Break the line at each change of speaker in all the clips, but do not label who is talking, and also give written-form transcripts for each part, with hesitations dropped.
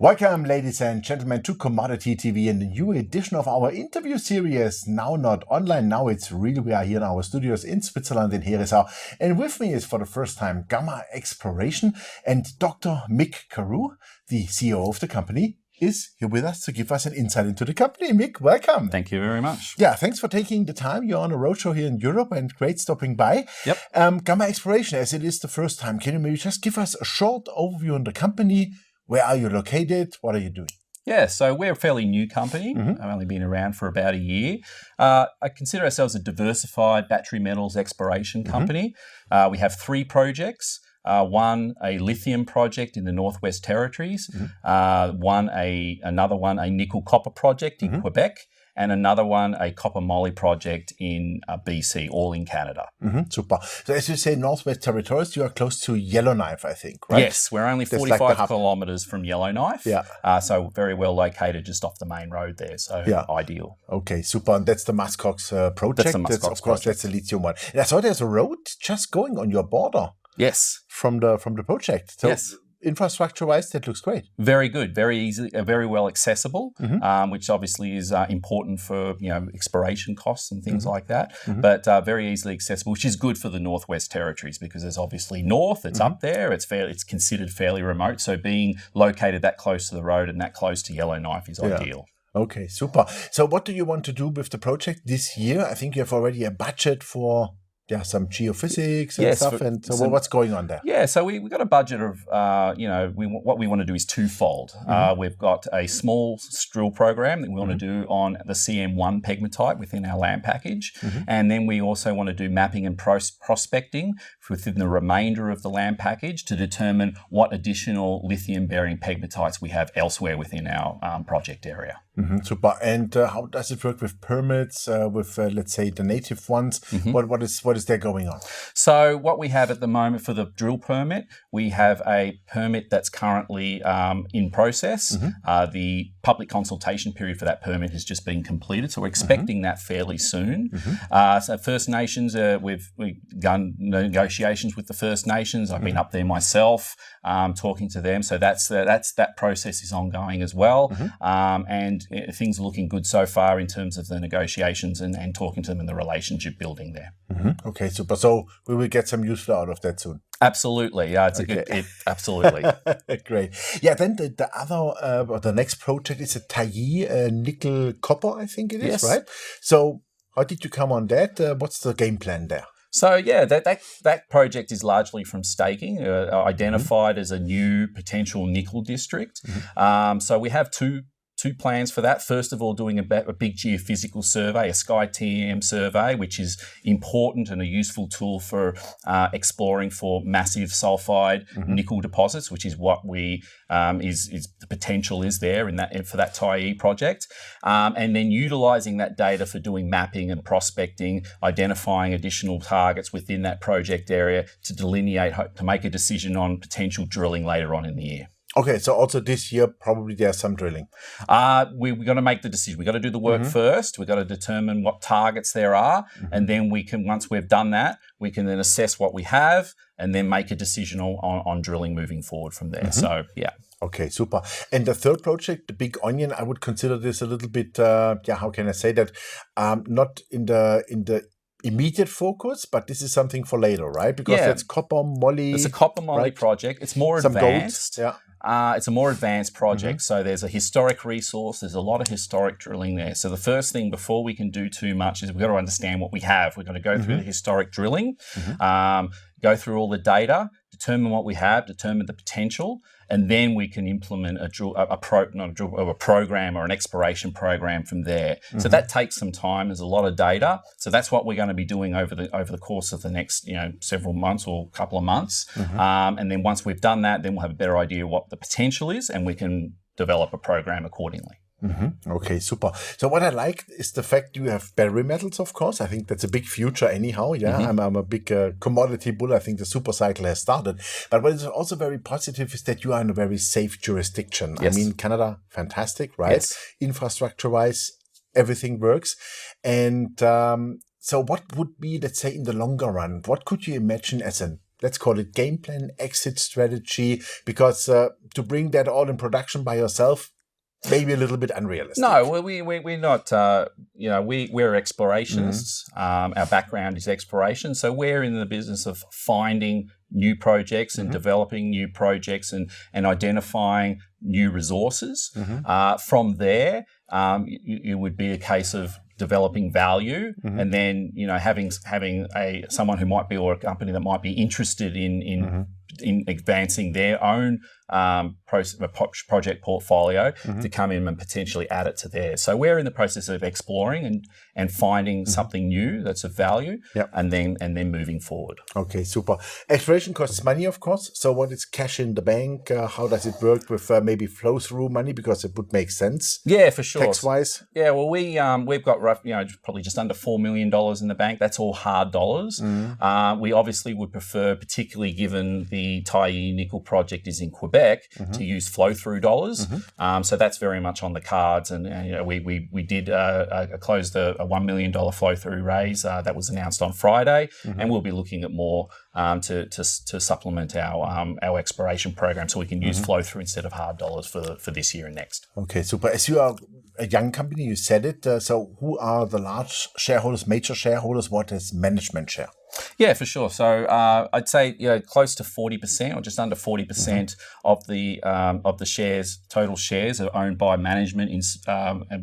Welcome, ladies and gentlemen, to Commodity TV and the new edition of our interview series. Now not online, now it's real. We are here in our studios in Switzerland, in Herisau. And with me is for the first time Gama Exploration, and Dr. Mick Carew, the CEO of the company, is here with us to give us an insight into the company. Mick, welcome.
Thank you very much.
Yeah, thanks for taking the time. You're on a roadshow here in Europe, and great stopping by.
Yep.
Gama Exploration, as it is the first time, can you maybe just give us a short overview on the company? Where are you located? What are you doing?
Yeah, so we're a fairly new company. I've only been around for about a year. I consider ourselves a diversified battery metals exploration company. We have 3 projects. One, a lithium project in the Northwest Territories. Another one, a nickel-copper project in Quebec. And another one, a copper-moly project in BC, all in Canada.
Super. So as you say, Northwest Territories, you are close to Yellowknife, I think, right?
Yes, we're only 45 kilometres from Yellowknife. Yeah. So very well located just off the main road there. So ideal.
Okay, super. And that's the Muskox project.
That's the Muskox
Of course, that's the lithium one. And I saw there's a road just going on your border.
Yes.
From the project. So
yes.
Infrastructure-wise, that looks great.
Very good, very easy, very well accessible, which obviously is important for exploration costs and things like that. But very easily accessible, which is good for the Northwest Territories because there's obviously north. It's up there. It's considered fairly remote. So being located that close to the road and that close to Yellowknife is ideal.
Okay, super. So what do you want to do with the project this year? I think you have already a budget for some geophysics and stuff. And so what's going on there?
Yeah, so we got a budget of, what we want to do is twofold. We've got a small drill program that we want to do on the CM1 pegmatite within our land package. And then we also want to do mapping and prospecting within the remainder of the land package to determine what additional lithium-bearing pegmatites we have elsewhere within our project area.
Super. And how does it work with permits, with, let's say, the native ones? What is there going on?
So what we have at the moment for the drill permit, we have a permit that's currently in process. The public consultation period for that permit has just been completed, so we're expecting that fairly soon. So First Nations, we've done negotiations with the First Nations. I've been up there myself, talking to them. So that process is ongoing as well. And things are looking good so far in terms of the negotiations and talking to them and the relationship building there.
Okay, super. So we will get some use out of that soon.
Absolutely. Yeah, it's a good, absolutely.
Great. Yeah, then the other, the next project is a Tyee Nickel-Copper, I think it is, right? So how did you come on that? What's the game plan there?
So yeah, that project is largely from staking, identified as a new potential nickel district. So we have two plans for that. First of all, doing a big geophysical survey, a SkyTM survey, which is important and a useful tool for exploring for massive sulfide nickel deposits, which is what we is the potential is there in that for that Tyee project, and then utilising that data for doing mapping and prospecting, identifying additional targets within that project area to delineate, to make a decision on potential drilling later on in the year.
Okay, so also this year, probably there's some drilling.
We're going to make the decision. We've got to do the work first. We've got to determine what targets there are. And then we can, once we've done that, we can then assess what we have and then make a decision on drilling moving forward from there. So, yeah.
Okay, super. And the third project, the Big Onion, I would consider this a little bit, how can I say that? Not in the immediate focus, but this is something for later, right? Because that's copper-moly.
It's a copper-moly project. It's more advanced. It's a more advanced project. So there's a historic resource. There's a lot of historic drilling there. So the first thing before we can do too much is we've got to understand what we have. We've got to go through the historic drilling, go through all the data, determine what we have, determine the potential, and then we can implement a program or an exploration program from there. So that takes some time. There's a lot of data. So that's what we're going to be doing over the course of the next several months or couple of months. And then once we've done that, then we'll have a better idea what the potential is, and we can develop a program accordingly.
Okay, super. So what I like is the fact you have battery metals, of course. I think that's a big future anyhow. Yeah, I'm a big commodity bull. I think the super cycle has started. But what is also very positive is that you are in a very safe jurisdiction.
Yes.
I mean, Canada, fantastic, right?
Yes.
Infrastructure-wise, everything works. And so what would be, let's say, in the longer run, what could you imagine as an let's call it game plan, exit strategy? Because to bring that all in production by yourself, maybe a little bit unrealistic.
No, well, we're not. We're explorationists. Our background is exploration, so we're in the business of finding new projects and developing new projects and identifying new resources. From there, it would be a case of developing value, and then having someone who might be, or a company that might be interested in advancing their own project portfolio to come in and potentially add it to theirs. So we're in the process of exploring and finding something new that's of value, and then moving forward.
Okay, super. Exploration costs money, of course. So what is cash in the bank? How does it work with maybe flow through money, because it would make sense?
Yeah, for sure.
Tax wise.
Yeah, well, we've got probably just under $4 million in the bank. That's all hard dollars. We obviously would prefer, particularly given the Tyee Nickel Project is in Quebec, to use flow-through dollars. So that's very much on the cards. And we did closed a $1 million flow-through raise that was announced on Friday, and we'll be looking at more to supplement our exploration program, so we can use flow-through instead of hard dollars for this year and next.
Okay, super. As you are a young company, you said it. So who are the large shareholders, major shareholders? What is management share?
Yeah, for sure. So I'd say close to 40% or just under 40% of the shares, total shares, are owned by management,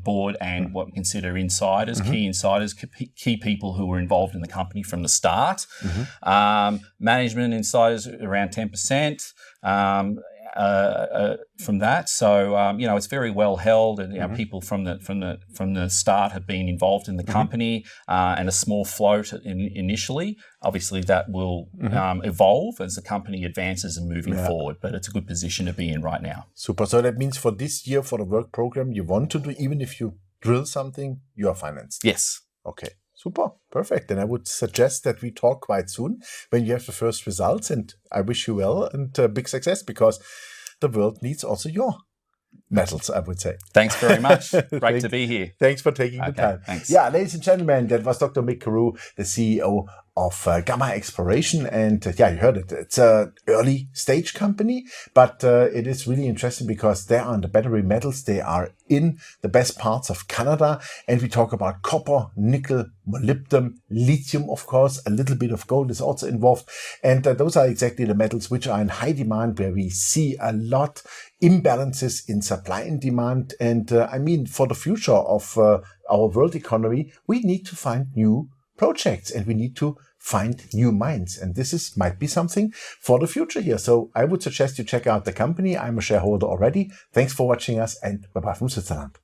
board, and what we consider insiders, key insiders, key people who were involved in the company from the start. Management insiders around 10%. From that, so it's very well held, and people from the start have been involved in the company, and a small float initially. Obviously, that will evolve as the company advances and moving forward. But it's a good position to be in right now.
Super. So that means for this year, for the work program you want to do, even if you drill something, you are financed.
Yes.
Okay. Super. Perfect. And I would suggest that we talk quite soon when you have the first results. And I wish you well and big success, because the world needs also your metals, I would say.
Thanks very much. Great to be here.
Thanks for taking the time.
Thanks.
Yeah, ladies and gentlemen, that was Dr. Mick Carew, the CEO of Gama Exploration. And you heard it. It's an early stage company, but it is really interesting because they are in the battery metals. They are in the best parts of Canada. And we talk about copper, nickel, molybdenum, lithium, of course. A little bit of gold is also involved. And those are exactly the metals which are in high demand, where we see a lot imbalances in supply and demand. And for the future of our world economy, we need to find new projects and we need to find new mines. And this might be something for the future here. So I would suggest you check out the company. I'm a shareholder already. Thanks for watching us, and bye-bye from Switzerland.